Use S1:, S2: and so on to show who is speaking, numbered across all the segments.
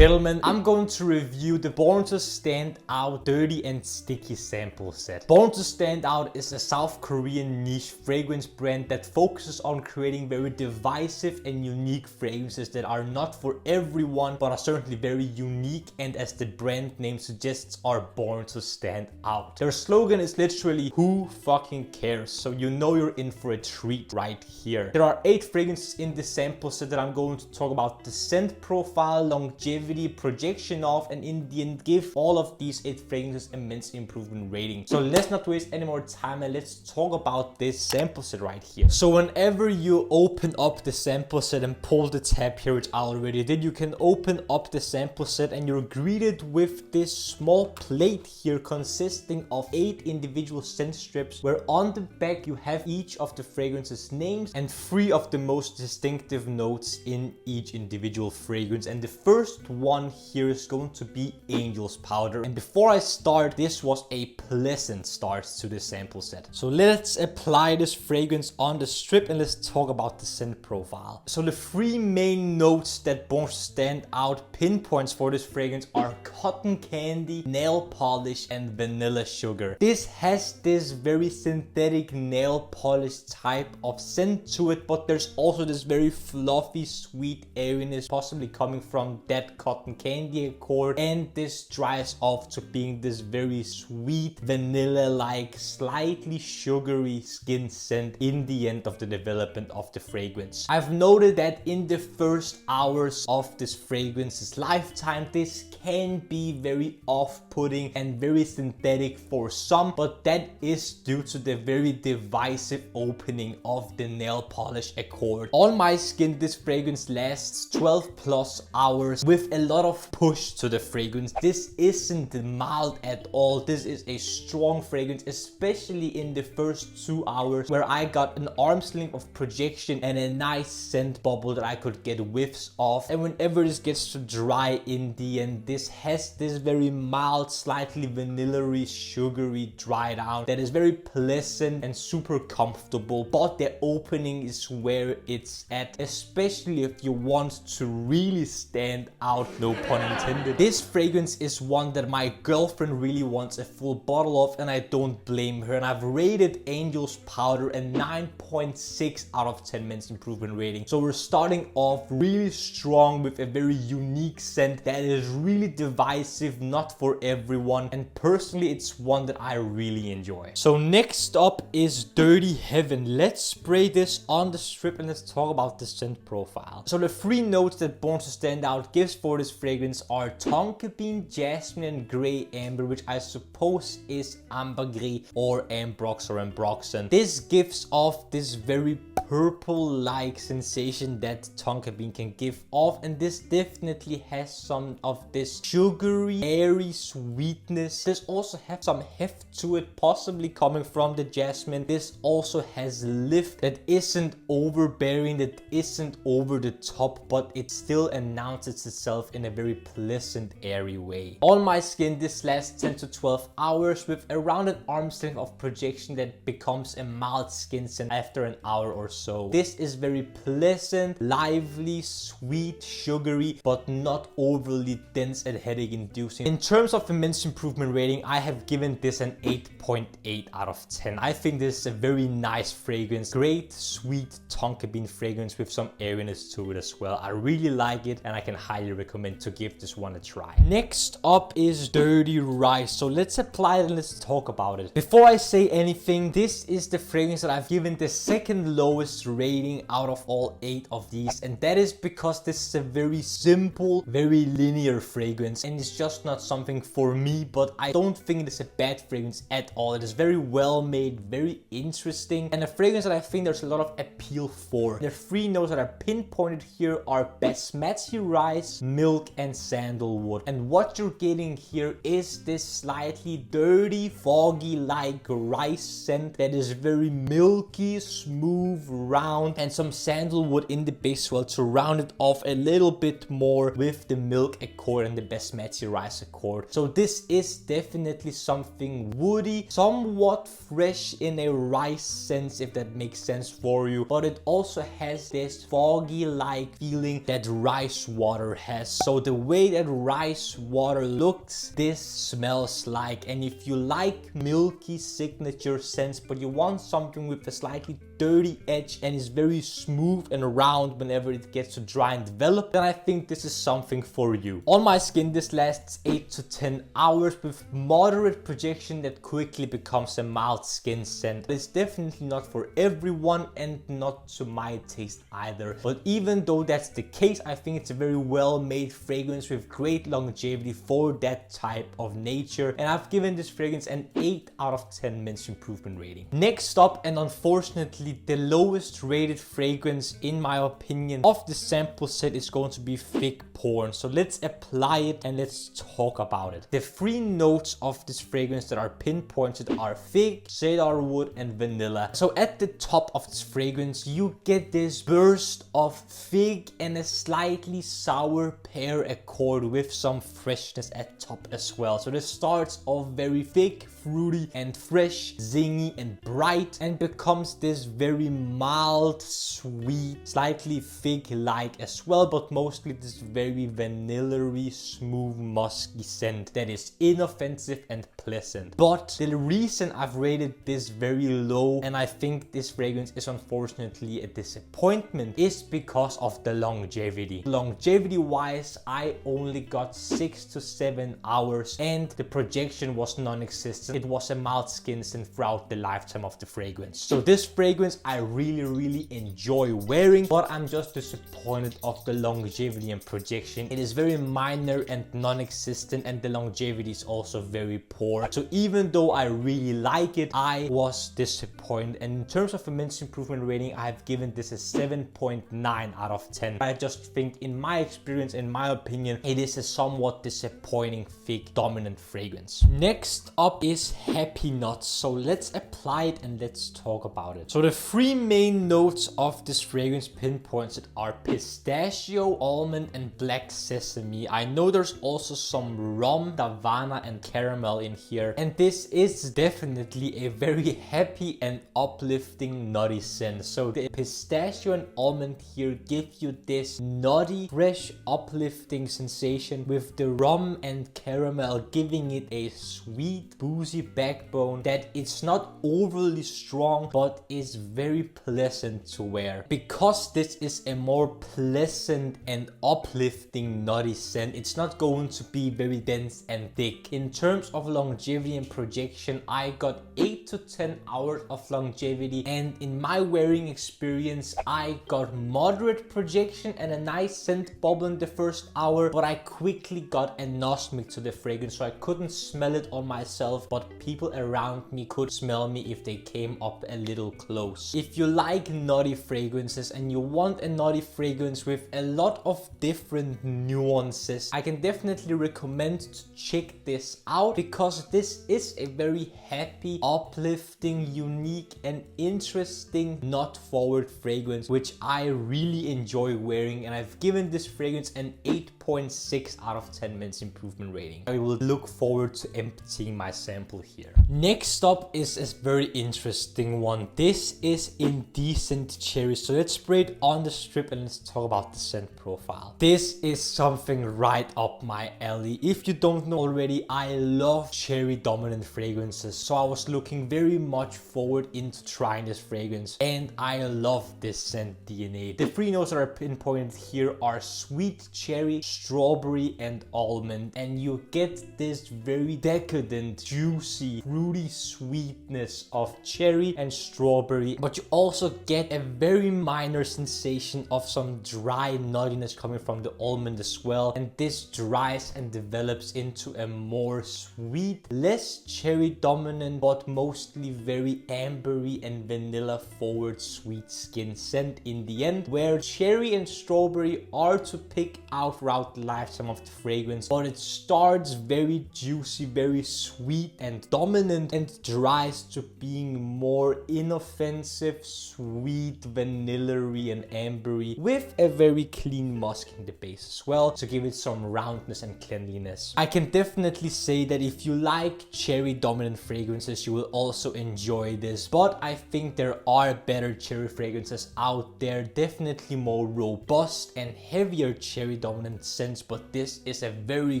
S1: gentlemen, I'm going to review the Born to Stand Out Dirty and Sticky Sample Set. Born to Stand Out is a South Korean niche fragrance brand that focuses on creating very divisive and unique fragrances that are not for everyone, but are certainly very unique and, as the brand name suggests, are born to stand out. Their slogan is literally, "Who fucking cares?" So you know you're in for a treat right here. There are 8 fragrances in the sample set that I'm going to talk about: the scent profile, longevity, projection of, and in the end give all of these 8 fragrances immense improvement rating. So let's not waste any more time and let's talk about this sample set right here. So whenever you open up the sample set and pull the tab here, which I already did, you can open up the sample set and you're greeted with this small plate here consisting of 8 individual scent strips, where on the back you have each of the fragrances names and 3 of the most distinctive notes in each individual fragrance. And the first one here is going to be Angel's Powder. And before I start, this was a pleasant start to the sample set. So let's apply this fragrance on the strip and let's talk about the scent profile. So the 3 main notes that Born to Stand Out pinpoints for this fragrance are cotton candy, nail polish, and vanilla sugar. This has this very synthetic nail polish type of scent to it, but there's also this very fluffy, sweet airiness possibly coming from that cotton candy accord, and this dries off to being this very sweet, vanilla-like, slightly sugary skin scent in the end of the development of the fragrance. I've noted that in the first hours of this fragrance's lifetime, this can be very off-putting and very synthetic for some, but that is due to the very divisive opening of the nail polish accord. On my skin, this fragrance lasts 12 plus hours with a lot of push to the fragrance. This isn't mild at all. This is a strong fragrance, especially in the first 2 hours, where I got an arm's length of projection and a nice scent bubble that I could get whiffs of. And whenever this gets to dry in the end, this has this very mild, slightly vanilla-y, sugary dry down that is very pleasant and super comfortable. But the opening is where it's at, especially if you want to really stand out, no pun intended. This fragrance is one that my girlfriend really wants a full bottle of, and I don't blame her. And I've rated Angel's Powder a 9.6 out of 10 men's improvement rating. So we're starting off really strong with a very unique scent that is really divisive, not for everyone, and personally it's one that I really enjoy. So next up is Dirty Heaven. Let's spray this on the strip and let's talk about the scent profile. So the 3 notes that Born to Stand Out gives for this fragrance are tonka bean, jasmine, and grey amber, which I suppose is ambergris or ambrox or ambroxan. This gives off this very purple-like sensation that tonka bean can give off, and this definitely has some of this sugary, airy sweetness. This also has some heft to it, possibly coming from the jasmine. This also has lift that isn't overbearing, that isn't over the top, but it still announces itself in a very pleasant, airy way. On my skin, this lasts 10 to 12 hours with around an arm's length of projection that becomes a mild skin scent after an hour or so. This is very pleasant, lively, sweet, sugary, but not overly dense and headache inducing. In terms of immense improvement rating, I have given this an 8.8 out of 10. I think this is a very nice fragrance. Great, sweet tonka bean fragrance with some airiness to it as well. I really like it and I can highly recommend to give this one a try. Next up is Dirty Rice. So let's apply it and let's talk about it. Before I say anything, this is the fragrance that I've given the second lowest rating out of all 8 of these, and that is because this is a very simple, very linear fragrance, and it's just not something for me. But I don't think it is a bad fragrance at all. It is very well made, very interesting, and a fragrance that I think there's a lot of appeal for. The 3 notes that are pinpointed here are basmati rice, milk, and sandalwood. And what you're getting here is this slightly dirty, foggy like rice scent that is very milky, smooth, round, and some sandalwood in the base as well to round it off a little bit more with the milk accord and the basmati rice accord. So this is definitely something woody, somewhat fresh in a rice sense, if that makes sense for you, but it also has this foggy like feeling that rice water has. So the way that rice water looks, this smells like. And if you like milky signature scents but you want something with a slightly dirty edge and is very smooth and round whenever it gets to dry and develop, then I think this is something for you. On my skin this lasts 8 to 10 hours with moderate projection that quickly becomes a mild skin scent. It's definitely not for everyone and not to my taste either, but even though that's the case, I think it's a very well made fragrance with great longevity for that type of nature, and I've given this fragrance an 8 out of 10 minutes improvement rating. Next up, and unfortunately the lowest rated fragrance in my opinion of the sample set, is going to be Fig Porn. So let's apply it and let's talk about it. The 3 notes of this fragrance that are pinpointed are fig, cedarwood and vanilla. So at the top of this fragrance you get this burst of fig and a slightly sour pear accord with some freshness at top as well. So this starts off very fig, fruity and fresh, zingy and bright, and becomes this very mild, sweet, slightly fig-like as well, but mostly this very vanilla-y, smooth, musky scent that is inoffensive and pleasant. But the reason I've rated this very low, and I think this fragrance is unfortunately a disappointment, is because of the longevity. Longevity wise, I only got 6 to 7 hours and the projection was non-existent. It was a mild skin scent throughout the lifetime of the fragrance. So this fragrance I really enjoy wearing, but I'm just disappointed of the longevity and projection. It is very minor and non-existent, and the longevity is also very poor. So even though I really like it, I was disappointed. And in terms of immense improvement rating, I've given this a 7.9 out of 10. I just think, in my experience, in my opinion, it is a somewhat disappointing fig dominant fragrance. Next up is Happy Nuts. So let's apply it and let's talk about it. So the 3 main notes of this fragrance pinpointed are pistachio, almond and black sesame. I know there's also some rum, davana and caramel in here, and this is definitely a very happy and uplifting nutty scent. So the pistachio and almond here give you this nutty, fresh, uplifting sensation, with the rum and caramel giving it a sweet, boozy backbone that it's not overly strong but is very pleasant to wear. Because this is a more pleasant and uplifting nutty scent, it's not going to be very dense and thick. In terms of longevity and projection, I got 8 to 10 hours of longevity, and in my wearing experience I got moderate projection and a nice scent bubble in the first hour, but I quickly got anosmic to the fragrance, so I couldn't smell it on myself, but people around me could smell me if they came up a little close. If you like nutty fragrances and you want a nutty fragrance with a lot of different nuances, I can definitely recommend to check this out, because this is a very happy, uplifting, unique and interesting nut forward fragrance, which I really enjoy wearing, and I've given this fragrance an 8.6 out of 10 minutes improvement rating. I will look forward to emptying my sample here. Next up is a very interesting one. This is Indecent Cherry. So let's spray it on the strip and let's talk about the scent profile. This is something right up my alley. If you don't know already, I love cherry dominant fragrances, so I was looking very much forward into trying this fragrance, and I love this scent DNA. The 3 notes that are pinpointed here are sweet cherry, strawberry and almond, and you get this very decadent, juicy, fruity sweetness of cherry and strawberry, but you also get a very minor sensation of some dry nuttiness coming from the almond as well, and this dries and develops into a more sweet, less cherry dominant, but mostly very ambery and vanilla forward sweet skin scent in the end, where cherry and strawberry are to pick out throughout the lifetime of the fragrance, but it starts very juicy, very sweet and dominant, and dries to being more inoffensive, sweet, vanilla-y and ambery with a very clean musk in the base as well to give it some roundness and cleanliness. I can definitely say that if you like cherry dominant fragrances, you will also enjoy this, but I think there are better cherry fragrances out there, definitely more robust and heavier cherry dominant scents, but this is a very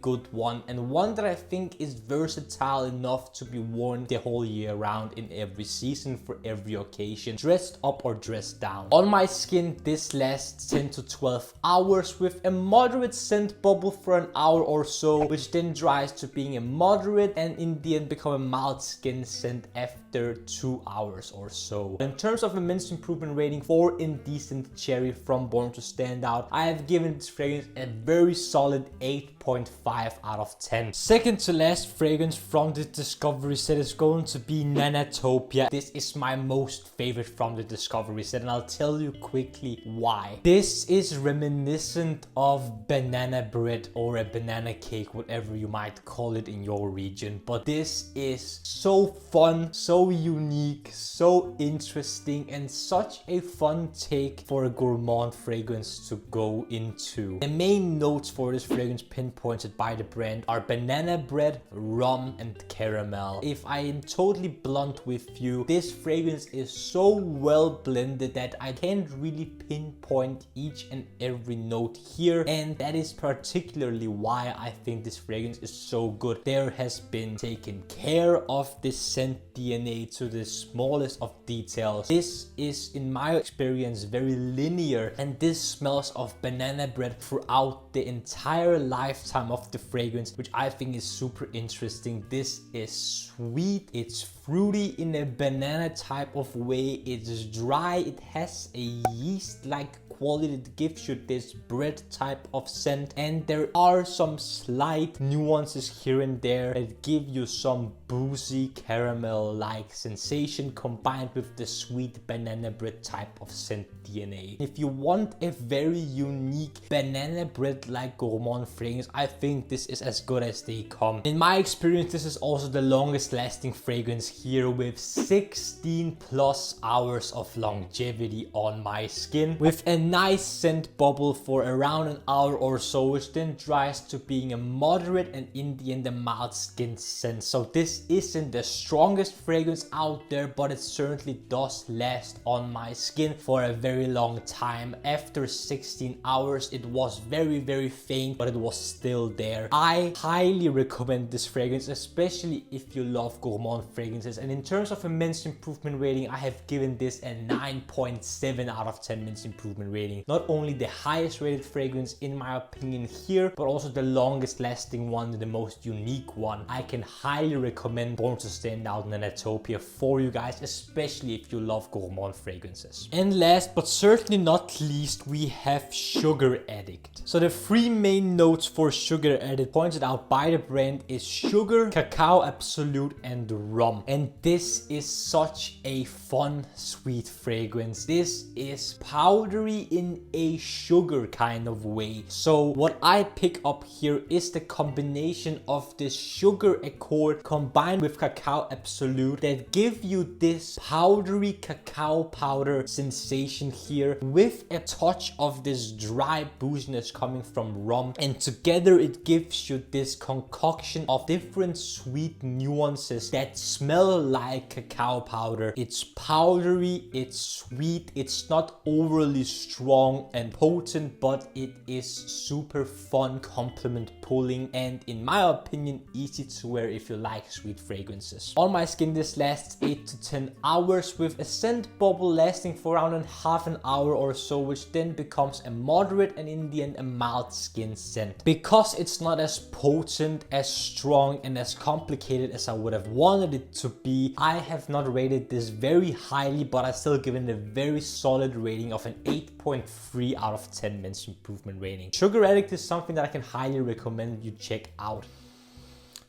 S1: good one, and one that I think is versatile enough to be worn the whole year round in every season for every occasion, dressed up or dressed down. On my skin, this lasts 10 to 12 hours with a moderate scent bubble for an hour or so, which then dries to being a moderate and in the end become a mild skin scent after 2 hours or so. In terms of a men's improvement rating for Indecent Cherry from Born to Stand Out, I have given this fragrance a very solid 8.5 out of 10. Second to last fragrance from the Discovery set is going to be Nanatopia. This is my most favorite from the Discovery set, and I'll tell you quickly why. This is reminiscent of banana bread or a banana cake, whatever you might call it in your region, but this is so fun, so unique, so interesting, and such a fun take for a gourmand fragrance to go into. The main notes for this fragrance pinpointed by the brand are banana bread, rum, and caramel. If I am totally blunt with you, this fragrance is so well blended that I can't really pinpoint each and every note here, and that is particularly why I think this fragrance is so good. There has been taken care of this scent DNA to the smallest of details. This is, in my experience, very linear, and this smells of banana bread throughout the entire lifetime of the fragrance, which I think is super interesting. This is sweet, it's fruity in a banana type of way, it's dry, it has a yeast-like quality that gives you this bread type of scent, and there are some slight nuances here and there that give you some boozy caramel-like sensation combined with the sweet banana bread type of scent DNA. If you want a very unique banana bread like gourmand fragrance, I think this is as good as they come. In my experience, this is also the longest lasting fragrance here with 16 plus hours of longevity on my skin, with a nice scent bubble for around an hour or so, which then dries to being a moderate and in the end a mild skin scent. So this isn't the strongest fragrance out there, but it certainly does last on my skin for a very long time. After 16 hours it was very faint, but it was still there. I highly recommend this fragrance, especially if you love gourmand fragrances. And in terms of a men's improvement rating, I have given this a 9.7 out of 10 men's improvement rating. Not only the highest rated fragrance in my opinion here, but also the longest lasting one, the most unique one. I can highly recommend Born to Stand Out Nanatopia for you guys, especially if you love gourmand fragrances. And last but certainly not least, we have Sugar Addict. So the three main notes for Sugar Addict pointed out by the brand is sugar, cacao absolute, and rum. And this is such a fun, sweet fragrance. This is powdery in a sugar kind of way. So what I pick up here is the combination of this sugar accord combined with cacao absolute that give you this powdery cacao powder sensation here with a touch of this dry booziness coming from rum, and together it gives you this concoction of different sweet nuances that smell like cacao powder. It's powdery, it's sweet, it's not overly strong and potent, but it is super fun, compliment pulling, and in my opinion easy to wear if you like sweet fragrances. On my skin this lasts 8 to 10 hours with a scent bubble lasting for around half an hour or so, which then becomes a moderate and in the end a mild skin scent. Because it's not as potent, as strong, and as complicated as I would have wanted it to be, I have not rated this very highly, but I still given it a very solid rating of an 8.3 out of 10 men's improvement rating. Sugar Addict is something that I can highly recommend you check out.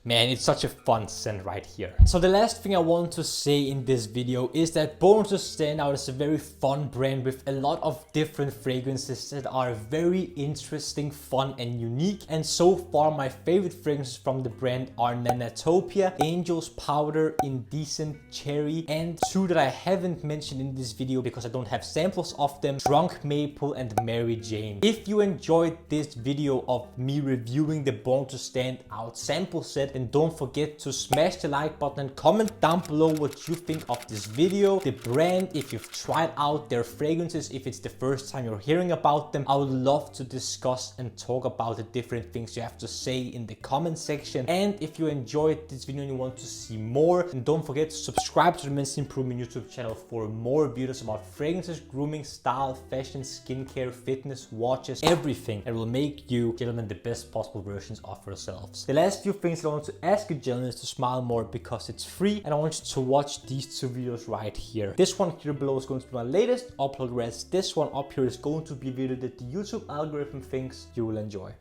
S1: Man, it's such a fun scent right here. So the last thing I want to say in this video is that BORNTOSTANDOUT is a very fun brand with a lot of different fragrances that are very interesting, fun and unique. And so far my favorite fragrances from the brand are Nanatopia, Angel's Powder, Indecent, Cherry, and two that I haven't mentioned in this video because I don't have samples of them, Drunk Maple and Mary Jane. If you enjoyed this video of me reviewing the BORNTOSTANDOUT sample set, then don't forget to smash the like button and comment down below what you think of this video, the brand, if you've tried out their fragrances, if it's the first time you're hearing about them. I would love to discuss and talk about the different things you have to say in the comment section. And if you enjoyed this video and you want to see more, then don't forget to subscribe to the Men's Improvement YouTube channel for more videos about fragrances, grooming, style, fashion, skincare, fitness, watches, everything that will make you gentlemen the best possible versions of yourselves. The last few things I want to ask you gentlemen is to smile more because it's free, and I want you to watch these two videos right here. This one here below is going to be my latest upload, whereas this one up here is going to be a video that the YouTube algorithm thinks you will enjoy.